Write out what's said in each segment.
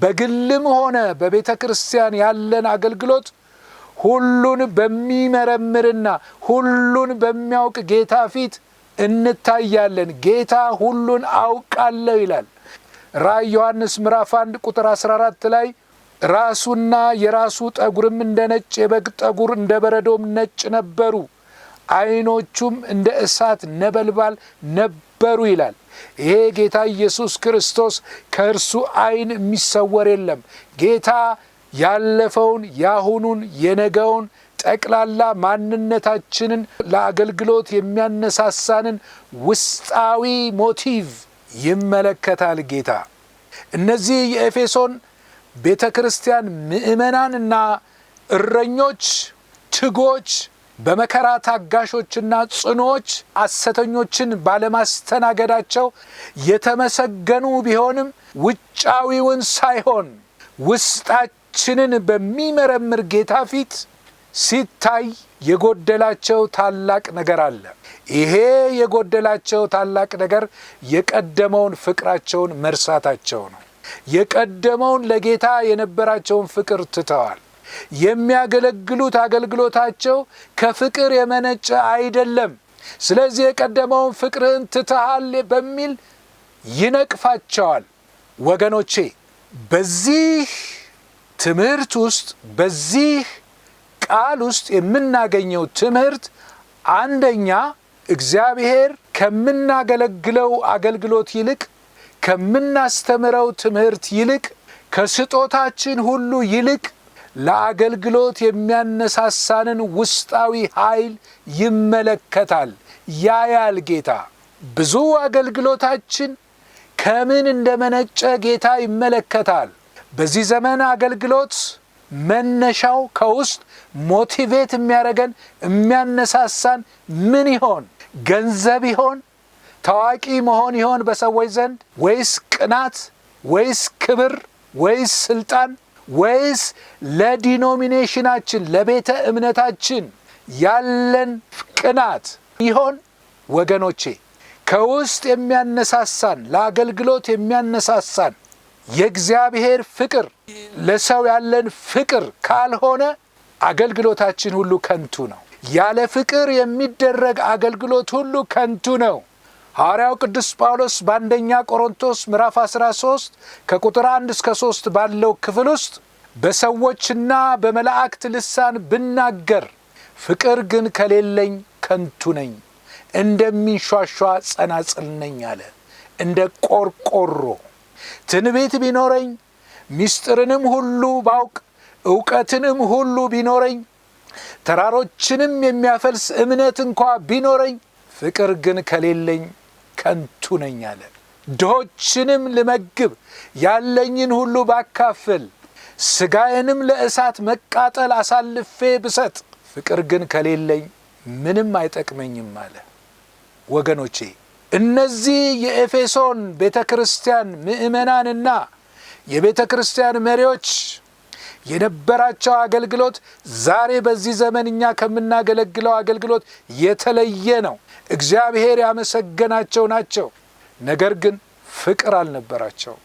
በግልም ሆነ በቤተ ክርስቲያን ያለን አገልግሎት ሁሉን በሚመረምርና ሁሉን በሚያውቅ ጌታ ፊት እንታያለን። ጌታ ሁሉን አውቃለሁ ይላል። ራእይ ዮሐንስ ምዕራፍ 1 ቁጥር 14 ላይ ራሱና የራሱ ጠጉርም እንደ ነጭ የበግ ጠጉር እንደ በረዶም ነጭ ነበሩ፣ ዓይኖቹም እንደ እሳት ነበልባል ነበሩ ይላል። ይሄ ጌታ ኢየሱስ ክርስቶስ ከእርሱ ዓይን የሚሰወር የለም። ጌታ ያለፈውን፣ ያሁኑን፣ የነገውን ጠቅላላ ማንነታችንን ለአገልግሎት የሚያነሳሳንን ውስጣዊ ሞቲቭ ይመለከታል ጌታ። እነዚህ የኤፌሶን ቤተ ክርስቲያን ምእመናንና እረኞች፣ ትጎች፣ በመከራ ታጋሾችና ጽኖች ሐሰተኞችን ባለማስተናገዳቸው የተመሰገኑ ቢሆንም ውጫዊውን ሳይሆን ውስጣችንን በሚመረምር ጌታ ፊት ሲታይ የጎደላቸው ታላቅ ነገር አለ። ይሄ የጎደላቸው ታላቅ ነገር የቀደመውን ፍቅራቸውን መርሳታቸው ነው። የቀደመውን ለጌታ የነበራቸውን ፍቅር ትተዋል። የሚያገለግሉት አገልግሎታቸው ከፍቅር የመነጨ አይደለም። ስለዚህ የቀደመውን ፍቅርህን ትተሃል በሚል ይነቅፋቸዋል። ወገኖቼ በዚህ ትምህርት ውስጥ በዚህ ቃል ውስጥ የምናገኘው ትምህርት አንደኛ እግዚአብሔር ከምናገለግለው አገልግሎት ይልቅ ከምናስተምረው ትምህርት ይልቅ ከስጦታችን ሁሉ ይልቅ ለአገልግሎት የሚያነሳሳንን ውስጣዊ ኃይል ይመለከታል፣ ያያል ጌታ። ብዙ አገልግሎታችን ከምን እንደመነጨ ጌታ ይመለከታል። በዚህ ዘመን አገልግሎት መነሻው ከውስጥ ሞቲቬት የሚያደርገን የሚያነሳሳን ምን ይሆን? ገንዘብ ይሆን? ታዋቂ መሆን ይሆን በሰዎች ዘንድ? ወይስ ቅናት? ወይስ ክብር? ወይስ ስልጣን? ወይስ ለዲኖሚኔሽናችን ለቤተ እምነታችን ያለን ቅናት ይሆን? ወገኖቼ ከውስጥ የሚያነሳሳን ለአገልግሎት የሚያነሳሳን የእግዚአብሔር ፍቅር ለሰው ያለን ፍቅር ካልሆነ አገልግሎታችን ሁሉ ከንቱ ነው። ያለ ፍቅር የሚደረግ አገልግሎት ሁሉ ከንቱ ነው። ሐዋርያው ቅዱስ ጳውሎስ በአንደኛ ቆሮንቶስ ምዕራፍ 13 ከቁጥር 1 እስከ 3 ባለው ክፍል ውስጥ በሰዎችና በመላእክት ልሳን ብናገር ፍቅር ግን ከሌለኝ ከንቱ ነኝ፣ እንደሚንሿሿ ጸናጽል ነኝ አለ። እንደ ቆርቆሮ ትንቢት ቢኖረኝ ምስጢርንም ሁሉ ባውቅ ዕውቀትንም ሁሉ ቢኖረኝ ተራሮችንም የሚያፈልስ እምነት እንኳ ቢኖረኝ ፍቅር ግን ከሌለኝ ከንቱ ነኝ አለ። ድሆችንም ልመግብ ያለኝን ሁሉ ባካፍል ሥጋዬንም ለእሳት መቃጠል አሳልፌ ብሰጥ ፍቅር ግን ከሌለኝ ምንም አይጠቅመኝም አለ። ወገኖቼ እነዚህ የኤፌሶን ቤተ ክርስቲያን ምእመናንና የቤተ ክርስቲያን መሪዎች የነበራቸው አገልግሎት ዛሬ በዚህ ዘመን እኛ ከምናገለግለው አገልግሎት የተለየ ነው። እግዚአብሔር ያመሰገናቸው ናቸው። ነገር ግን ፍቅር አልነበራቸው።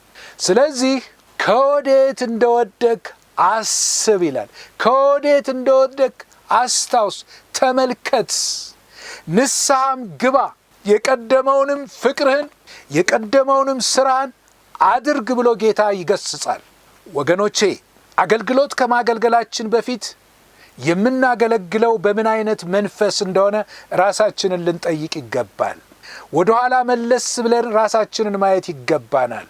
ስለዚህ ከወዴት እንደወደቅ አስብ ይላል። ከወዴት እንደወደቅ አስታውስ፣ ተመልከት፣ ንስሐም ግባ፣ የቀደመውንም ፍቅርህን የቀደመውንም ስራን አድርግ ብሎ ጌታ ይገስጻል። ወገኖቼ አገልግሎት ከማገልገላችን በፊት የምናገለግለው በምን አይነት መንፈስ እንደሆነ ራሳችንን ልንጠይቅ ይገባል። ወደ ኋላ መለስ ብለን ራሳችንን ማየት ይገባናል።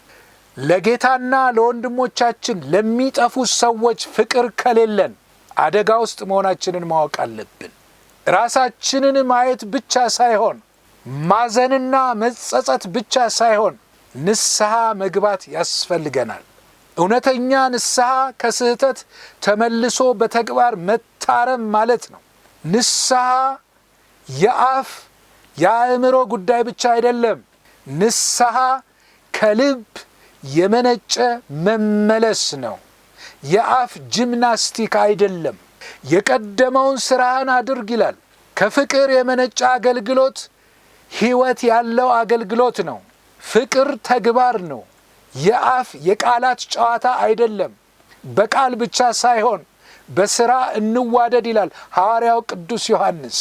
ለጌታና ለወንድሞቻችን ለሚጠፉ ሰዎች ፍቅር ከሌለን አደጋ ውስጥ መሆናችንን ማወቅ አለብን። ራሳችንን ማየት ብቻ ሳይሆን ማዘንና መጸጸት ብቻ ሳይሆን ንስሐ መግባት ያስፈልገናል። እውነተኛ ንስሐ ከስህተት ተመልሶ በተግባር መታረም ማለት ነው። ንስሐ የአፍ የአእምሮ ጉዳይ ብቻ አይደለም። ንስሐ ከልብ የመነጨ መመለስ ነው። የአፍ ጂምናስቲክ አይደለም። የቀደመውን ስራህን አድርግ ይላል። ከፍቅር የመነጨ አገልግሎት ሕይወት ያለው አገልግሎት ነው። ፍቅር ተግባር ነው። የአፍ የቃላት ጨዋታ አይደለም። በቃል ብቻ ሳይሆን በሥራ እንዋደድ ይላል ሐዋርያው ቅዱስ ዮሐንስ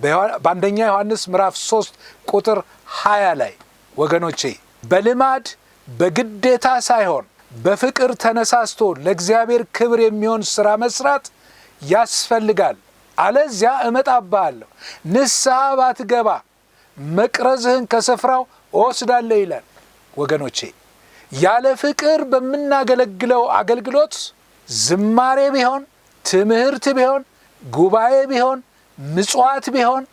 በአንደኛ ዮሐንስ ምዕራፍ 3 ቁጥር 20 ላይ። ወገኖቼ በልማድ በግዴታ ሳይሆን በፍቅር ተነሳስቶ ለእግዚአብሔር ክብር የሚሆን ሥራ መስራት ያስፈልጋል። አለዚያ እመጣብሃለሁ፣ ንስሐ ባትገባ መቅረዝህን ከስፍራው እወስዳለሁ ይላል። ወገኖቼ ያለ ፍቅር በምናገለግለው አገልግሎት ዝማሬ ቢሆን፣ ትምህርት ቢሆን፣ ጉባኤ ቢሆን፣ ምጽዋት ቢሆን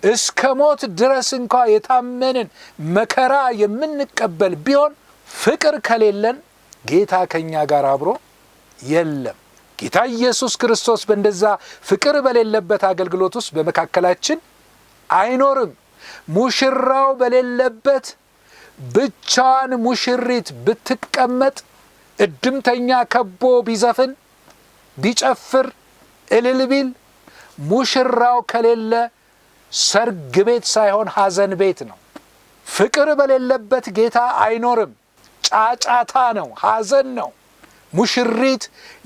እስከ ሞት ድረስ እንኳ የታመንን መከራ የምንቀበል ቢሆን ፍቅር ከሌለን ጌታ ከኛ ጋር አብሮ የለም። ጌታ ኢየሱስ ክርስቶስ በእንደዛ ፍቅር በሌለበት አገልግሎት ውስጥ በመካከላችን አይኖርም። ሙሽራው በሌለበት ብቻዋን ሙሽሪት ብትቀመጥ፣ እድምተኛ ከቦ ቢዘፍን ቢጨፍር እልል ቢል፣ ሙሽራው ከሌለ ሰርግ ቤት ሳይሆን ሐዘን ቤት ነው። ፍቅር በሌለበት ጌታ አይኖርም። ጫጫታ ነው፣ ሐዘን ነው። ሙሽሪት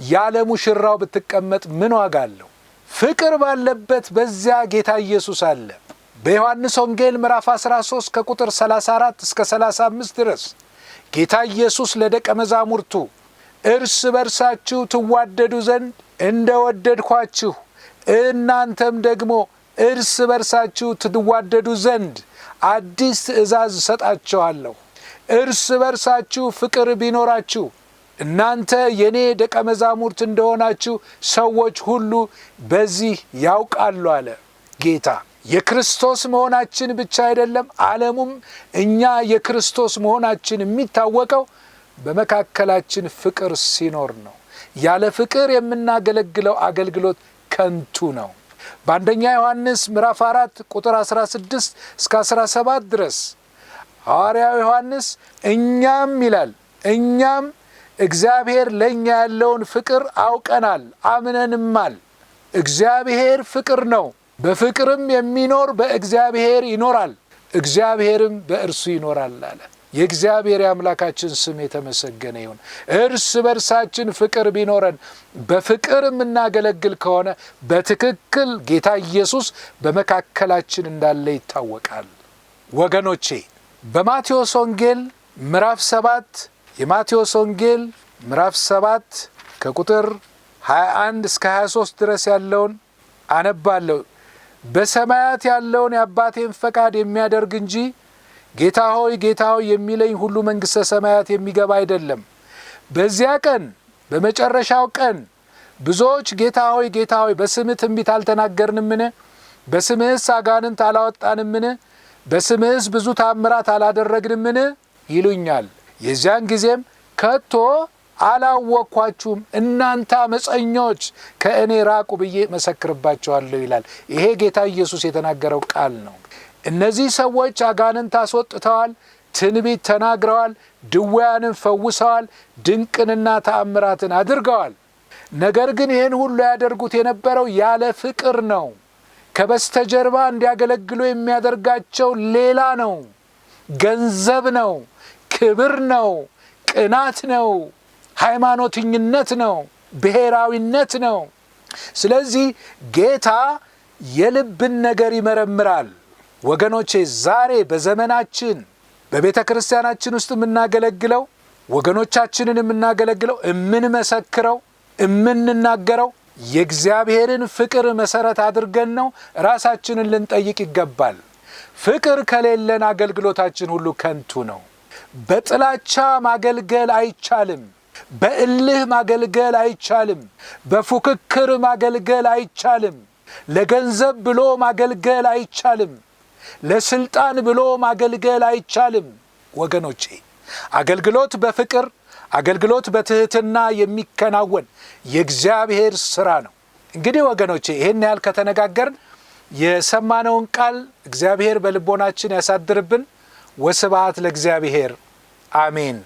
ያለ ሙሽራው ብትቀመጥ ምን ዋጋ አለው? ፍቅር ባለበት በዚያ ጌታ ኢየሱስ አለ። በዮሐንስ ወንጌል ምዕራፍ 13 ከቁጥር 34 እስከ 35 ድረስ ጌታ ኢየሱስ ለደቀ መዛሙርቱ እርስ በርሳችሁ ትዋደዱ ዘንድ እንደወደድኳችሁ እናንተም ደግሞ እርስ በርሳችሁ ትዋደዱ ዘንድ አዲስ ትእዛዝ እሰጣችኋለሁ። እርስ በርሳችሁ ፍቅር ቢኖራችሁ እናንተ የኔ ደቀ መዛሙርት እንደሆናችሁ ሰዎች ሁሉ በዚህ ያውቃሉ አለ ጌታ። የክርስቶስ መሆናችን ብቻ አይደለም፣ ዓለሙም እኛ የክርስቶስ መሆናችን የሚታወቀው በመካከላችን ፍቅር ሲኖር ነው። ያለ ፍቅር የምናገለግለው አገልግሎት ከንቱ ነው። በአንደኛ ዮሐንስ ምዕራፍ 4 ቁጥር 16 እስከ 17 ድረስ ሐዋርያው ዮሐንስ እኛም ይላል እኛም እግዚአብሔር ለኛ ያለውን ፍቅር አውቀናል አምነንማል። እግዚአብሔር ፍቅር ነው። በፍቅርም የሚኖር በእግዚአብሔር ይኖራል፣ እግዚአብሔርም በእርሱ ይኖራል አለ። የእግዚአብሔር የአምላካችን ስም የተመሰገነ ይሁን። እርስ በርሳችን ፍቅር ቢኖረን በፍቅር የምናገለግል ከሆነ በትክክል ጌታ ኢየሱስ በመካከላችን እንዳለ ይታወቃል። ወገኖቼ በማቴዎስ ወንጌል ምዕራፍ 7 የማቴዎስ ወንጌል ምዕራፍ 7 ከቁጥር 21 እስከ 23 ድረስ ያለውን አነባለሁ። በሰማያት ያለውን የአባቴን ፈቃድ የሚያደርግ እንጂ ጌታ ሆይ ጌታ ሆይ የሚለኝ ሁሉ መንግሥተ ሰማያት የሚገባ አይደለም። በዚያ ቀን በመጨረሻው ቀን ብዙዎች ጌታ ሆይ ጌታ ሆይ በስምህ ትንቢት አልተናገርንምን? በስምህስ አጋንንት አላወጣንምን? በስምህስ ብዙ ታምራት አላደረግንምን? ይሉኛል። የዚያን ጊዜም ከቶ አላወቅኳችሁም እናንተ አመፀኞች ከእኔ ራቁ ብዬ መሰክርባቸዋለሁ ይላል። ይሄ ጌታ ኢየሱስ የተናገረው ቃል ነው። እነዚህ ሰዎች አጋንንት አስወጥተዋል፣ ትንቢት ተናግረዋል፣ ድውያንን ፈውሰዋል፣ ድንቅንና ተአምራትን አድርገዋል። ነገር ግን ይህን ሁሉ ያደርጉት የነበረው ያለ ፍቅር ነው። ከበስተጀርባ እንዲያገለግሉ የሚያደርጋቸው ሌላ ነው። ገንዘብ ነው፣ ክብር ነው፣ ቅናት ነው፣ ሃይማኖተኝነት ነው፣ ብሔራዊነት ነው። ስለዚህ ጌታ የልብን ነገር ይመረምራል። ወገኖቼ ዛሬ በዘመናችን በቤተ ክርስቲያናችን ውስጥ የምናገለግለው ወገኖቻችንን የምናገለግለው የምንመሰክረው የምንናገረው የእግዚአብሔርን ፍቅር መሰረት አድርገን ነው። ራሳችንን ልንጠይቅ ይገባል። ፍቅር ከሌለን አገልግሎታችን ሁሉ ከንቱ ነው። በጥላቻ ማገልገል አይቻልም። በእልህ ማገልገል አይቻልም። በፉክክር ማገልገል አይቻልም። ለገንዘብ ብሎ ማገልገል አይቻልም። ለስልጣን ብሎ ማገልገል አይቻልም። ወገኖቼ አገልግሎት በፍቅር አገልግሎት በትህትና የሚከናወን የእግዚአብሔር ሥራ ነው። እንግዲህ ወገኖቼ ይሄን ያህል ከተነጋገርን የሰማነውን ቃል እግዚአብሔር በልቦናችን ያሳድርብን። ወስብሐት ለእግዚአብሔር አሜን።